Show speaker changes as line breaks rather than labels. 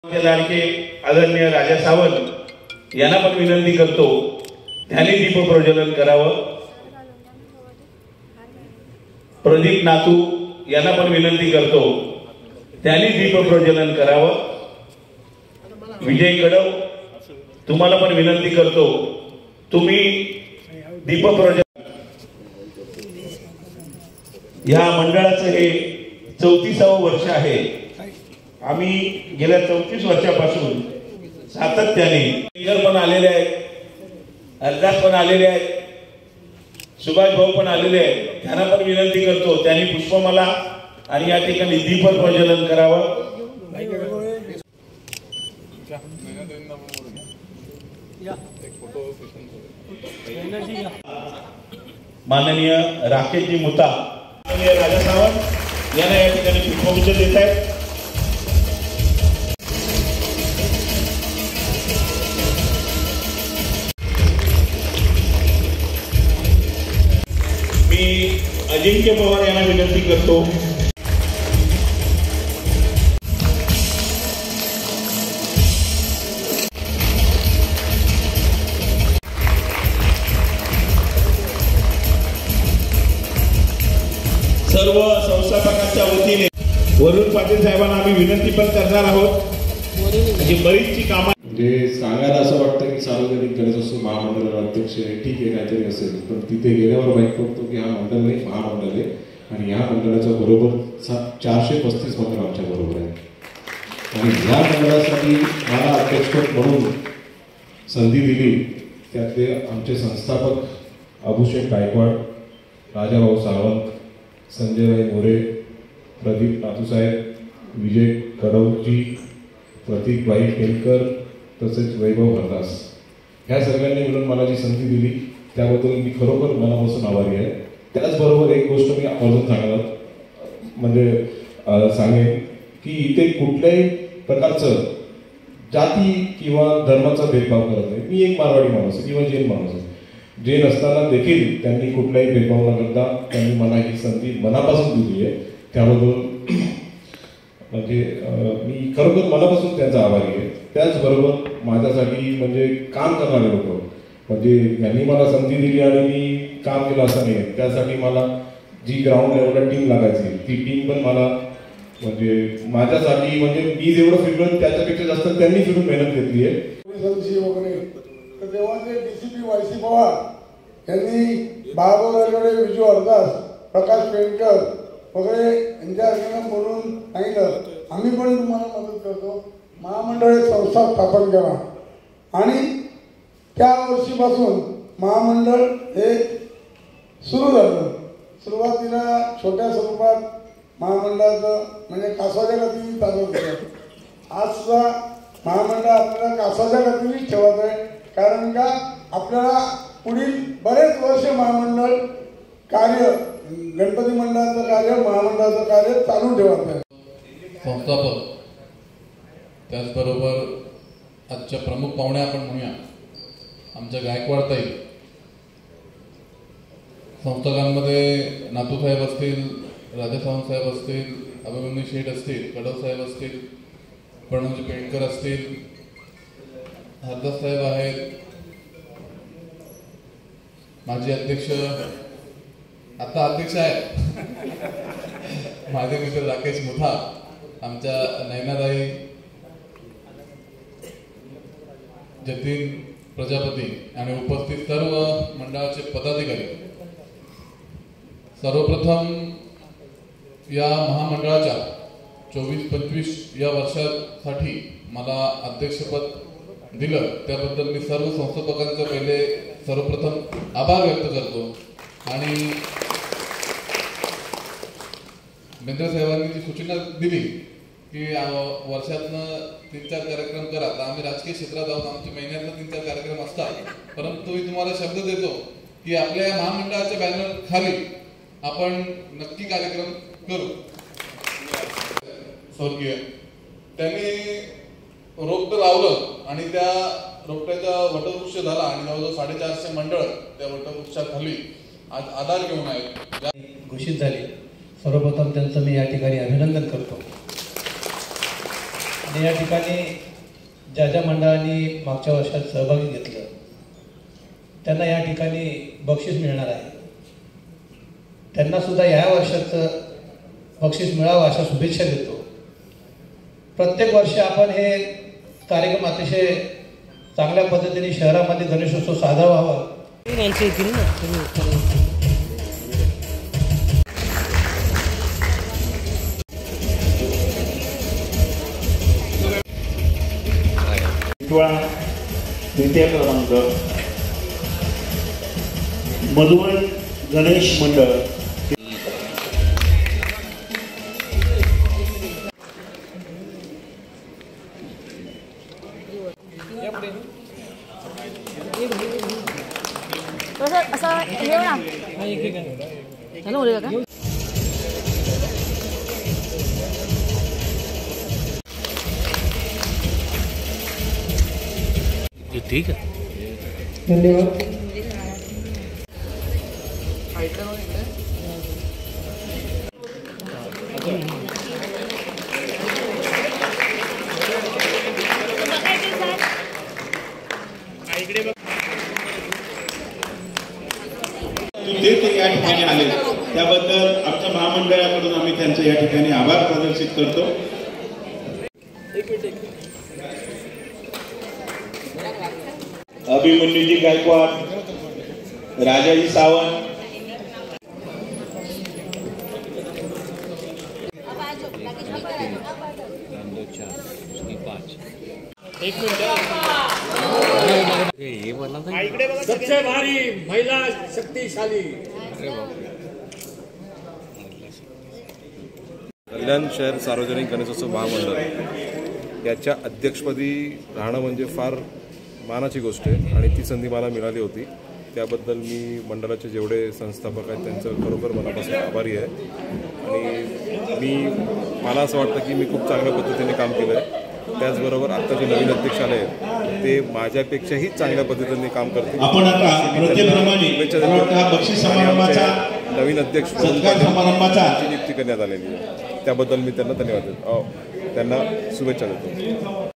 लाडके आदरणीय राजा सावंत यांना पण विनंती करतो त्यांनी दीप प्रज्वलन करावं। प्रदीप नातू यांना पण विनंती करतो त्यांनी दीप प्रज्वलन करावं। विजय कडव तुम्हाला पण विनंती करतो तुम्ही दीप प्रज्वलन। या मंडळाचं हे 34वे वर्ष आहे। आम्ही गेल्या 34 वर्षापासून सातत्याने सिंगर पण आलेले आहेत, हरदास पण आलेले आहेत, सुभाष भाऊ पण आलेले आहेत। त्यांना पण विनंती करतो त्यांनी पुष्पमाला आणि या ठिकाणी दीप प्रज्वलन करावं। माननीय राकेशजी मुता, माननीय राजा सावंत यांना या ठिकाणी पुष्पगुच्छ देत आहेत। अजिंक्य पवार यांना विनंती करतो सर्व संस्थापकांच्या वतीने वरुण पाटील साहेबांना आम्ही विनंती पण करणार आहोत। ही बरीचशी कामं
म्हणजे सांगायला असं वाटतं की सार्वजनिक गणेश असो महामंडळाचा अध्यक्ष ठीक आहे काहीतरी असेल, पण तिथे गेल्यावर माहीत पडतो की हा मंडळ नाही महामंडळ आहे आणि या मंडळाच्या बरोबर 435 मंडळ आमच्या बरोबर आहे। आणि या मंडळासाठी मला अध्यक्षपद म्हणून संधी दिली त्यातले आमचे संस्थापक अभिषेक गायकवाड, राजाभाऊ सावंत, संजयभाई मोरे, प्रदीप नातूसाहेब, विजय कडवजी, प्रतीकभाई केलकर तसेच वैभव हरदास, ह्या सगळ्यांनी मिळून मला जी संधी दिली त्याबद्दल मी खरोखर मनापासून आभारी आहे। त्याचबरोबर एक गोष्ट मी आवर्जून सांगेन की इथे कुठल्याही प्रकारचं जाती किंवा धर्माचा भेदभाव करत नाही। मी एक मारवाडी माणूस आहे किंवा जैन माणूस आहे। जैन असताना देखील त्यांनी कुठलाही भेदभाव न करता त्यांनी मला ही संधी मनापासून दिली आहे। त्याबद्दल म्हणजे मी खरोखर मनापासून त्यांचा आभारी आहे। त्याचबरोबर माझ्यासाठी म्हणजे काम करणारे लोक, म्हणजे यांनी मला संधी दिली आणि मी काम केलं असं नाही, त्यासाठी मला जी ग्राउंड लेवलला टीम लागायची ती टीम पण मला म्हणजे माझ्यासाठी म्हणजे मी जेवढं फिरलो त्याच्यापेक्षा जास्त त्यांनी फिरून मेहनत घेतली आहे।
तर तेव्हा ते डीसीपी वायसी पवार यांनी बाळाभाऊ विजू हरदास, प्रकाश पेंटर वगैरे यांच्या बोलून सांगितलं आम्ही पण तुम्हाला मदत करतो। महामंडळ एक संस्था स्थापन करा आणि त्या वर्षीपासून महामंडळ हे सुरू झालं। सुरुवातीला छोट्या स्वरूपात महामंडळाचं म्हणजे कासवाच्या गतीने चालू होतं। आज सुद्धा महामंडळ आपल्याला कासवाच्या गतीनेच ठेवत आहे, कारण का आपल्याला पुढील बरेच वर्ष महामंडळ कार्य, गणपती मंडळाचं कार्य, महामंडळाचं कार्य चालू ठेवत आहे।
संस्थापक त्याचबरोबर आजच्या प्रमुख पाहुण्या आपण म्हणूया आमच्या गायकवाड ताई, संस्थाकांमध्ये नातूसाहेब असतील, राजा सावंत साहेब असतील, अभिमन्यू शेठ असतील, कडव साहेब असतील, प्रणवजी पेंडकर असतील, हरदास साहेब आहेत, माजी अध्यक्ष आता अध्यक्ष आहेत माझे मित्र राकेश मुथा, आमच्या नैनाताई, जतीन प्रजापती आणि उपस्थित सर्व मंडळाचे पदाधिकारी। सर्वप्रथम या महामंडळाच्या 24-25 या वर्षासाठी मला अध्यक्षपद दिलं त्याबद्दल मी सर्व संस्थापकांचे पहिले सर्वप्रथम आभार व्यक्त करतो। आणि बेंद्रे साहेबांनी जी सूचना दिली की वर्षातनं 3-4 कार्यक्रम करा, तर आम्ही राजकीय क्षेत्रात आहोत, आमचे महिन्यातनं 3-4 कार्यक्रम असतात, परंतु मी तुम्हाला शब्द देतो की आपल्या या महामंडळाच्या बॅनर खाली आपण नक्की कार्यक्रम करू। स्वर्गीय त्यांनी रोपटं लावलं आणि त्या रोपट्याचा वटवृक्ष झाला आणि जवळजवळ 450 मंडळ त्या वटवृक्षाखाली आज आधार घेऊन आहेत घोषित झाले। सर्वप्रथम त्यांचं मी या ठिकाणी अभिनंदन करतो।
आणि या ठिकाणी ज्या ज्या मंडळांनी मागच्या वर्षात सहभागी घेतलं त्यांना या ठिकाणी बक्षीस मिळणार आहे. त्यांना सुद्धा या वर्षाचं बक्षीस मिळावं अशा शुभेच्छा देतो. प्रत्येक वर्षी आपण हे कार्यक्रम अतिशय चांगल्या पद्धतीने शहरामध्ये गणेशोत्सव साजरा व्हावा.
तृतीय क्रमांक मधुवन गणेश मंडळ.
असं हे ना चालू होईल का?
ठीक आहे,
धन्यवाद.
ते या ठिकाणी आले त्याबद्दल आमच्या महामंडळाकडून आम्ही त्यांचे या ठिकाणी आभार प्रदर्शित करतो. अभिमन्यूजी गायकवाड, राजाजी सावंत,
सबसे भारी महिला शक्तिशाली
कल्याण शहर सार्वजनिक गणेशोत्सव महामंडळ याच्या अध्यक्षपदी राहणं म्हणजे फार मानाची गोष्ट आहे आणि ती संधी मला मिळाली होती. त्याबद्दल मी मंडळाचे जेवढे संस्थापक आहेत त्यांचं खरोखर मनापासून आभारी आहे आणि मला असं वाटतं की मी खूप चांगल्या पद्धतीने काम केलं आहे. त्याचबरोबर आता जे नवीन अध्यक्ष आले आहेत ते माझ्यापेक्षाही चांगल्या पद्धतीने काम करतील.
आपण आता प्रत्येकप्रमाणे बक्षीस समारंभाचा
नवीन अध्यक्ष समारंभाची नियुक्ती करण्यात आलेली आहे. त्याबद्दल मी त्यांना धन्यवाद देतो, त्यांना शुभेच्छा देतो.